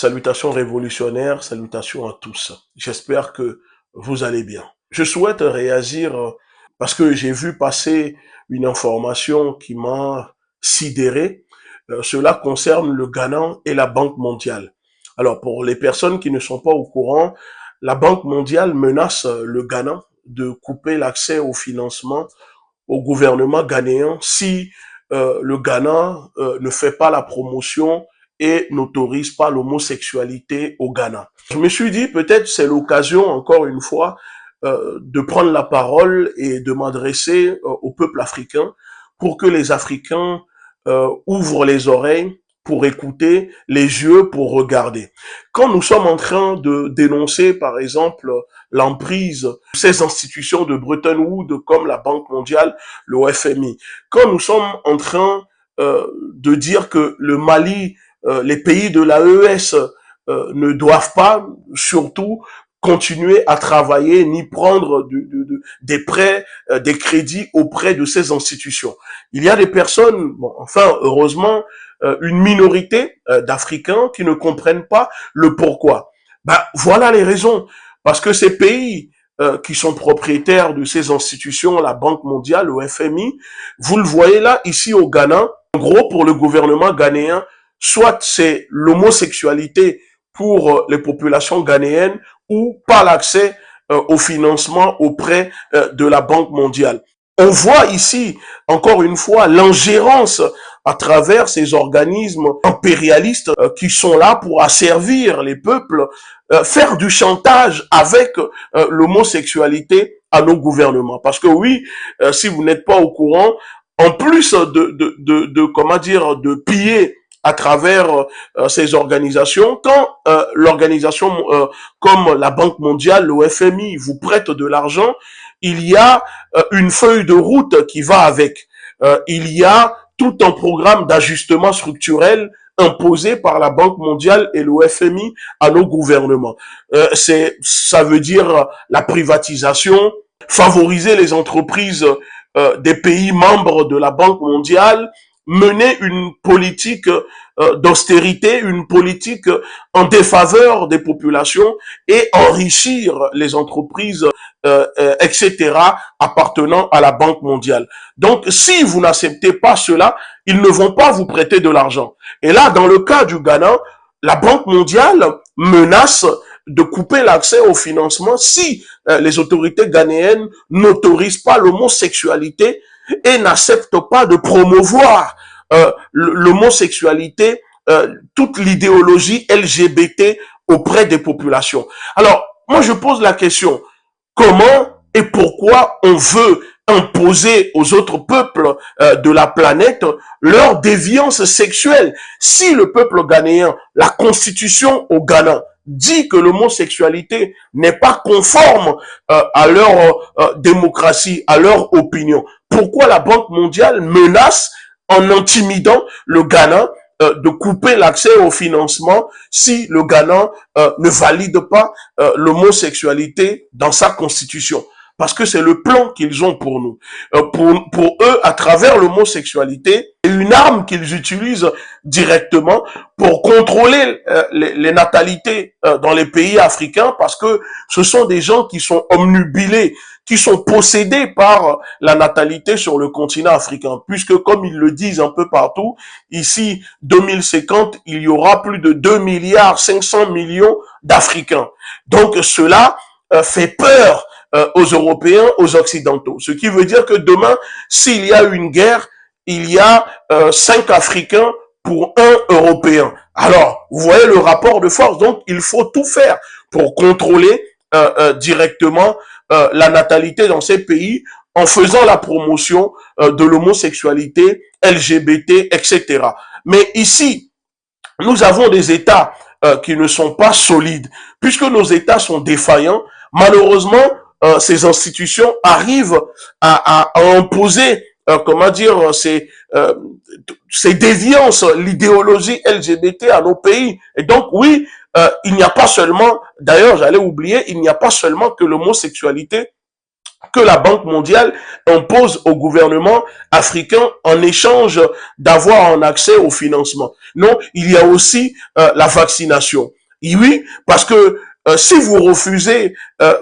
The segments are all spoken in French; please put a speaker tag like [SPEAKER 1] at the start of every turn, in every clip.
[SPEAKER 1] Salutations révolutionnaires, salutations à tous. J'espère que vous allez bien. Je souhaite réagir parce que j'ai vu passer une information qui m'a sidéré. Cela concerne le Ghana et la Banque mondiale. Alors, pour les personnes qui ne sont pas au courant, la Banque mondiale menace le Ghana de couper l'accès au financement au gouvernement ghanéen si le Ghana ne fait pas la promotion et n'autorise pas l'homosexualité au Ghana. Je me suis dit, peut-être c'est l'occasion, encore une fois, de prendre la parole et de m'adresser au peuple africain pour que les Africains ouvrent les oreilles pour écouter, les yeux pour regarder. Quand nous sommes en train de dénoncer, par exemple, l'emprise de ces institutions de Bretton Woods comme la Banque mondiale, le FMI, quand nous sommes en train de dire que le Mali, les pays de l'AES ne doivent pas, surtout, continuer à travailler ni prendre des prêts, des crédits auprès de ces institutions. Il y a des personnes, bon, enfin, heureusement, une minorité d'Africains qui ne comprennent pas le pourquoi. Ben, voilà les raisons. Parce que ces pays qui sont propriétaires de ces institutions, la Banque mondiale, le FMI, vous le voyez là, ici au Ghana, en gros, pour le gouvernement ghanéen, soit c'est l'homosexualité pour les populations ghanéennes ou pas l'accès au financement auprès de la Banque mondiale. On voit ici, encore une fois, l'ingérence à travers ces organismes impérialistes qui sont là pour asservir les peuples, faire du chantage avec l'homosexualité à nos gouvernements. Parce que oui, si vous n'êtes pas au courant, en plus comment dire, de piller à travers ces organisations, quand l'organisation comme la Banque mondiale, le FMI vous prête de l'argent, il y a une feuille de route qui va avec. Il y a tout un programme d'ajustement structurel imposé par la Banque mondiale et le FMI à nos gouvernements. Ça veut dire la privatisation, favoriser les entreprises des pays membres de la Banque mondiale, mener une politique d'austérité, une politique en défaveur des populations et enrichir les entreprises, etc., appartenant à la Banque mondiale. Donc, si vous n'acceptez pas cela, ils ne vont pas vous prêter de l'argent. Et là, dans le cas du Ghana, la Banque mondiale menace de couper l'accès au financement si les autorités ghanéennes n'autorisent pas l'homosexualité et n'acceptent pas de promouvoir l'homosexualité, toute l'idéologie LGBT auprès des populations. Alors, moi je pose la question, comment et pourquoi on veut imposer aux autres peuples de la planète leur déviance sexuelle? Si le peuple ghanéen, la constitution au Ghana, dit que l'homosexualité n'est pas conforme à leur démocratie, à leur opinion, pourquoi la Banque mondiale menace en intimidant le Ghana de couper l'accès au financement si le Ghana ne valide pas l'homosexualité dans sa constitution? Parce que c'est le plan qu'ils ont pour nous. Pour eux, à travers l'homosexualité, c'est une arme qu'ils utilisent directement pour contrôler les natalités dans les pays africains, parce que ce sont des gens qui sont omnubilés, qui sont possédés par la natalité sur le continent africain, puisque comme ils le disent un peu partout, ici, 2050, il y aura plus de 2 milliards 500 millions d'Africains. Donc cela fait peur aux Européens, aux Occidentaux. Ce qui veut dire que demain, s'il y a une guerre, il y a 5 Africains pour 1 Européen. Alors, vous voyez le rapport de force. Donc, il faut tout faire pour contrôler directement la natalité dans ces pays en faisant la promotion de l'homosexualité, LGBT, etc. Mais ici, nous avons des États qui ne sont pas solides. Puisque nos États sont défaillants, malheureusement, ces institutions arrivent à imposer, comment dire, ces déviances, l'idéologie LGBT à nos pays. Et donc, oui, il n'y a pas seulement, d'ailleurs, j'allais oublier, il n'y a pas seulement que l'homosexualité que la Banque mondiale impose au gouvernement africain en échange d'avoir un accès au financement. Non, il y a aussi la vaccination. Et oui, parce que si vous refusez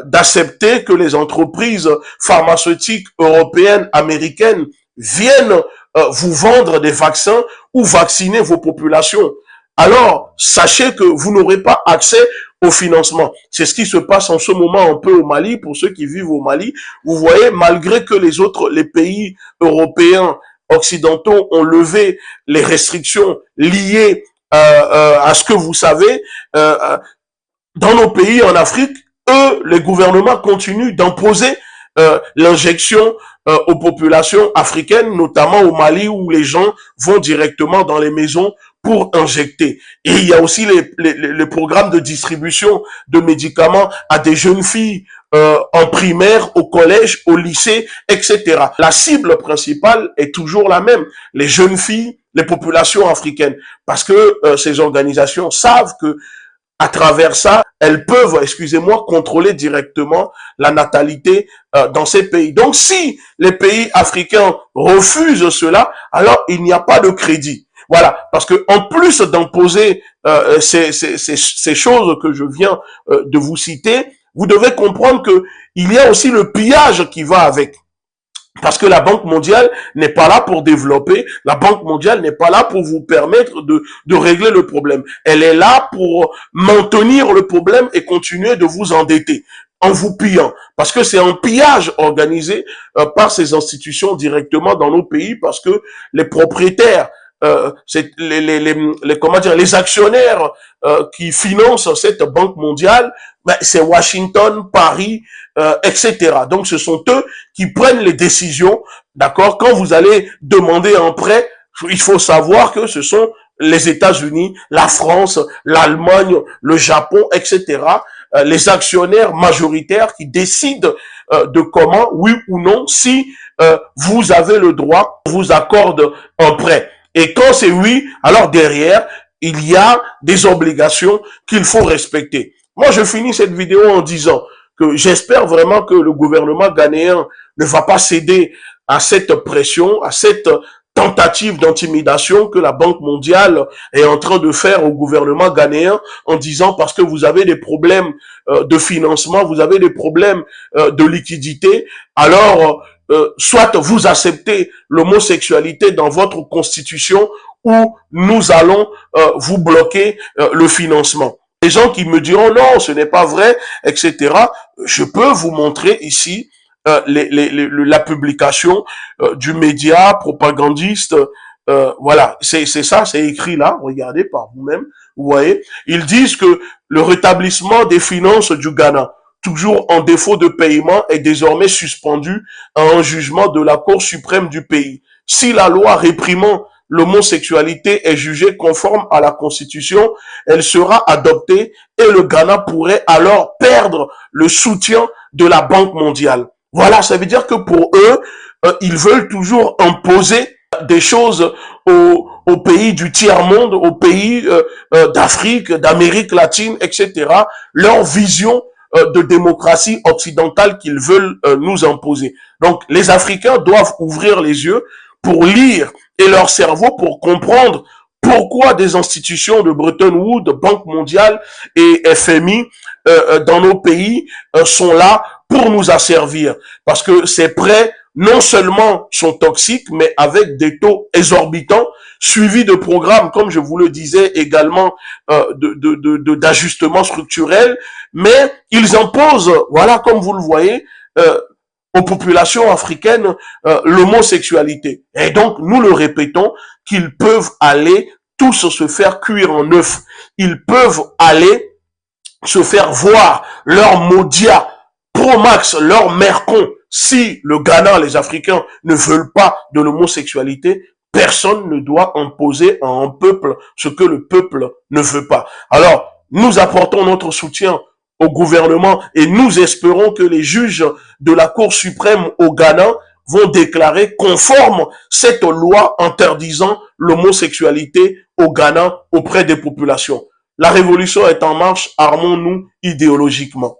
[SPEAKER 1] d'accepter que les entreprises pharmaceutiques européennes, américaines viennent vous vendre des vaccins ou vacciner vos populations, alors sachez que vous n'aurez pas accès au financement. C'est ce qui se passe en ce moment un peu au Mali. Pour ceux qui vivent au Mali, vous voyez, malgré que les pays européens occidentaux ont levé les restrictions liées à ce que vous savez, dans nos pays en Afrique, eux, les gouvernements continuent d'imposer l'injection aux populations africaines, notamment au Mali, où les gens vont directement dans les maisons pour injecter. Et il y a aussi les programmes de distribution de médicaments à des jeunes filles en primaire, au collège, au lycée, etc. La cible principale est toujours la même, les jeunes filles, les populations africaines, parce que ces organisations savent que à travers ça, elles peuvent, excusez-moi, contrôler directement la natalité dans ces pays. Donc, si les pays africains refusent cela, alors il n'y a pas de crédit. Voilà, parce que en plus d'imposer ces choses que je viens de vous citer, vous devez comprendre que il y a aussi le pillage qui va avec. Parce que la Banque mondiale n'est pas là pour développer, la Banque mondiale n'est pas là pour vous permettre de régler le problème. Elle est là pour maintenir le problème et continuer de vous endetter en vous pillant. Parce que c'est un pillage organisé par ces institutions directement dans nos pays, parce que les propriétaires, c'est comment dire, les actionnaires qui financent cette Banque mondiale, ben, c'est Washington, Paris, etc. Donc, ce sont eux qui prennent les décisions, d'accord? Quand vous allez demander un prêt, il faut savoir que ce sont les États-Unis, la France, l'Allemagne, le Japon, etc., les actionnaires majoritaires qui décident de comment, oui ou non, si vous avez le droit, vous accorde un prêt. Et quand c'est oui, alors derrière, il y a des obligations qu'il faut respecter. Moi, je finis cette vidéo en disant que j'espère vraiment que le gouvernement ghanéen ne va pas céder à cette pression, à cette tentative d'intimidation que la Banque mondiale est en train de faire au gouvernement ghanéen en disant parce que vous avez des problèmes de financement, vous avez des problèmes de liquidité, alors soit vous acceptez l'homosexualité dans votre constitution ou nous allons vous bloquer le financement. Les gens qui me diront non, ce n'est pas vrai, etc. Je peux vous montrer ici la publication du média propagandiste. Voilà, c'est ça, c'est écrit là, regardez par vous-même, vous voyez. Ils disent que le rétablissement des finances du Ghana, toujours en défaut de paiement, est désormais suspendu à un jugement de la Cour suprême du pays. Si la loi réprimant l'homosexualité est jugée conforme à la Constitution, elle sera adoptée et le Ghana pourrait alors perdre le soutien de la Banque mondiale. Voilà, ça veut dire que pour eux, ils veulent toujours imposer des choses aux pays du tiers-monde, aux pays d'Afrique, d'Amérique latine, etc. Leur vision de démocratie occidentale qu'ils veulent nous imposer. Donc, les Africains doivent ouvrir les yeux pour lire et leur cerveau pour comprendre pourquoi des institutions de Bretton Woods, Banque mondiale et FMI dans nos pays sont là pour nous asservir. Parce que ces prêts, non seulement sont toxiques, mais avec des taux exorbitants, suivis de programmes, comme je vous le disais également, d'ajustement structurel, mais ils imposent, voilà, comme vous le voyez, aux populations africaines l'homosexualité. Et donc, nous le répétons, qu'ils peuvent aller tous se faire cuire en œuf. Ils peuvent aller se faire voir leur Modia, Promax, leur Mercon. Si le Ghana, les Africains ne veulent pas de l'homosexualité, personne ne doit imposer à un peuple ce que le peuple ne veut pas. Alors, nous apportons notre soutien au gouvernement et nous espérons que les juges de la Cour suprême au Ghana vont déclarer conforme cette loi interdisant l'homosexualité au Ghana auprès des populations. La révolution est en marche, armons-nous idéologiquement.